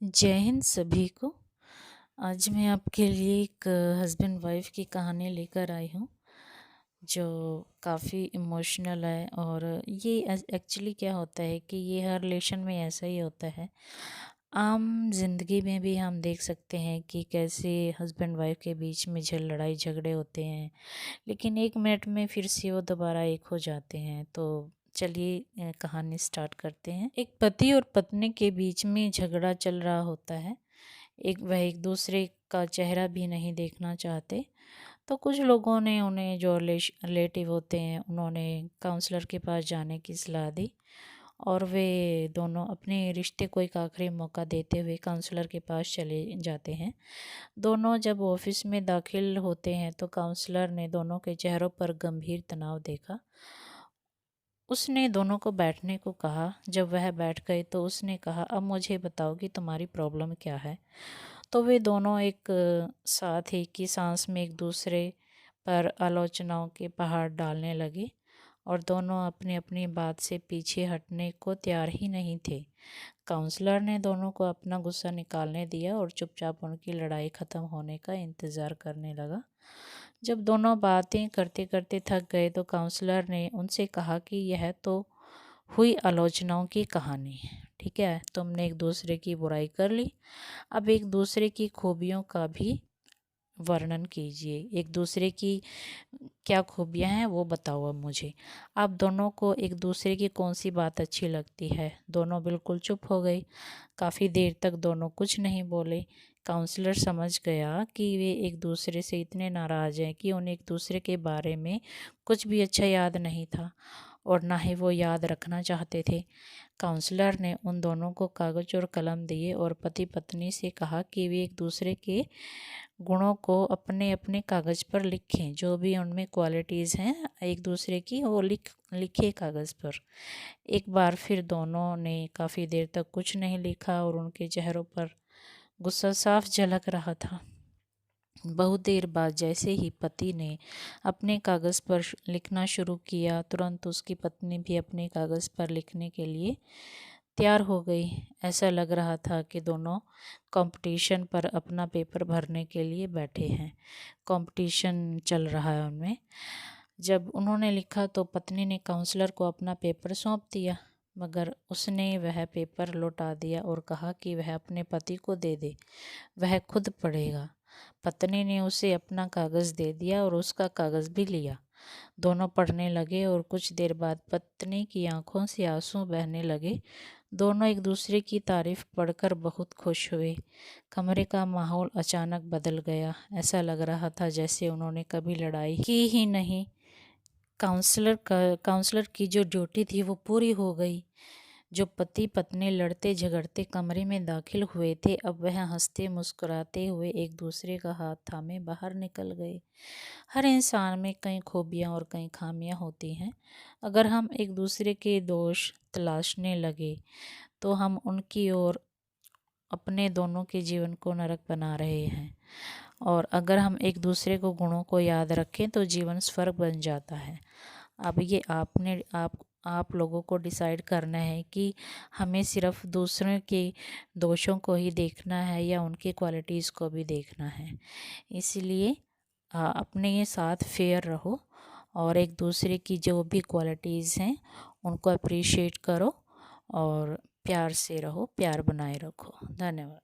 जय हिंद सभी को। आज मैं आपके लिए एक हस्बैंड वाइफ की कहानी लेकर आई हूँ जो काफ़ी इमोशनल है। और ये एक्चुअली क्या होता है कि ये हर रिलेशन में ऐसा ही होता है। आम जिंदगी में भी हम देख सकते हैं कि कैसे हस्बैंड वाइफ के बीच में लड़ाई झगड़े होते हैं, लेकिन 1 मिनट में फिर से वो दोबारा एक हो जाते हैं। तो चलिए कहानी स्टार्ट करते हैं। एक पति और पत्नी के बीच में झगड़ा चल रहा होता है। वह एक दूसरे का चेहरा भी नहीं देखना चाहते। तो कुछ लोगों ने उन्हें, जो रिलेटिव होते हैं, उन्होंने काउंसलर के पास जाने की सलाह दी और वे दोनों अपने रिश्ते को एक आखिरी मौका देते हुए काउंसलर के पास चले जाते हैं। दोनों जब ऑफिस में दाखिल होते हैं तो काउंसलर ने दोनों के चेहरों पर गंभीर तनाव देखा। उसने दोनों को बैठने को कहा। जब वह बैठ गए तो उसने कहा, अब मुझे बताओ कि तुम्हारी प्रॉब्लम क्या है। तो वे दोनों एक साथ ही की सांस में एक दूसरे पर आलोचनाओं के पहाड़ डालने लगे और दोनों अपनी अपनी बात से पीछे हटने को तैयार ही नहीं थे। काउंसलर ने दोनों को अपना गुस्सा निकालने दिया और चुपचाप उनकी लड़ाई ख़त्म होने का इंतज़ार करने लगा। जब दोनों बातें करते करते थक गए तो काउंसलर ने उनसे कहा कि यह तो हुई आलोचनाओं की कहानी, ठीक है, तुमने एक दूसरे की बुराई कर ली। अब एक दूसरे की खूबियों का भी वर्णन कीजिए। एक दूसरे की क्या खूबियां हैं वो बताओ अब मुझे। आप दोनों को एक दूसरे की कौन सी बात अच्छी लगती है। दोनों बिल्कुल चुप हो गए। काफ़ी देर तक दोनों कुछ नहीं बोले। काउंसलर समझ गया कि वे एक दूसरे से इतने नाराज़ हैं कि उन्हें एक दूसरे के बारे में कुछ भी अच्छा याद नहीं था और ना ही वो याद रखना चाहते थे। काउंसलर ने उन दोनों को कागज़ और कलम दिए और पति पत्नी से कहा कि वे एक दूसरे के गुणों को अपने अपने कागज़ पर लिखें। जो भी उनमें क्वालिटीज़ हैं एक दूसरे की, वो लिखे कागज़ पर। एक बार फिर दोनों ने काफ़ी देर तक कुछ नहीं लिखा और उनके चेहरों पर गुस्सा साफ झलक रहा था। बहुत देर बाद जैसे ही पति ने अपने कागज़ पर लिखना शुरू किया, तुरंत उसकी पत्नी भी अपने कागज़ पर लिखने के लिए तैयार हो गई। ऐसा लग रहा था कि दोनों कंपटीशन पर अपना पेपर भरने के लिए बैठे हैं। कंपटीशन चल रहा है उनमें। जब उन्होंने लिखा तो पत्नी ने काउंसलर को अपना पेपर सौंप दिया, मगर उसने वह पेपर लौटा दिया और कहा कि वह अपने पति को दे दे, वह खुद पढ़ेगा। पत्नी ने उसे अपना कागज़ दे दिया और उसका कागज़ भी लिया। दोनों पढ़ने लगे और कुछ देर बाद पत्नी की आंखों से आंसू बहने लगे। दोनों एक दूसरे की तारीफ पढ़कर बहुत खुश हुए। कमरे का माहौल अचानक बदल गया। ऐसा लग रहा था जैसे उन्होंने कभी लड़ाई की ही नहीं। काउंसलर की जो ड्यूटी थी वो पूरी हो गई। जो पति पत्नी लड़ते झगड़ते कमरे में दाखिल हुए थे, अब वह हंसते मुस्कुराते हुए एक दूसरे का हाथ थामे बाहर निकल गए। हर इंसान में कई खूबियाँ और कई खामियाँ होती हैं। अगर हम एक दूसरे के दोष तलाशने लगे तो हम उनकी ओर अपने दोनों के जीवन को नरक बना रहे हैं। और अगर हम एक दूसरे को गुणों को याद रखें तो जीवन स्वर्ग बन जाता है। अब ये आप लोगों को डिसाइड करना है कि हमें सिर्फ दूसरों के दोषों को ही देखना है या उनकी क्वालिटीज़ को भी देखना है। इसलिए अपने साथ फेयर रहो और एक दूसरे की जो भी क्वालिटीज़ हैं उनको अप्रिशिएट करो और प्यार से रहो, प्यार बनाए रखो। धन्यवाद।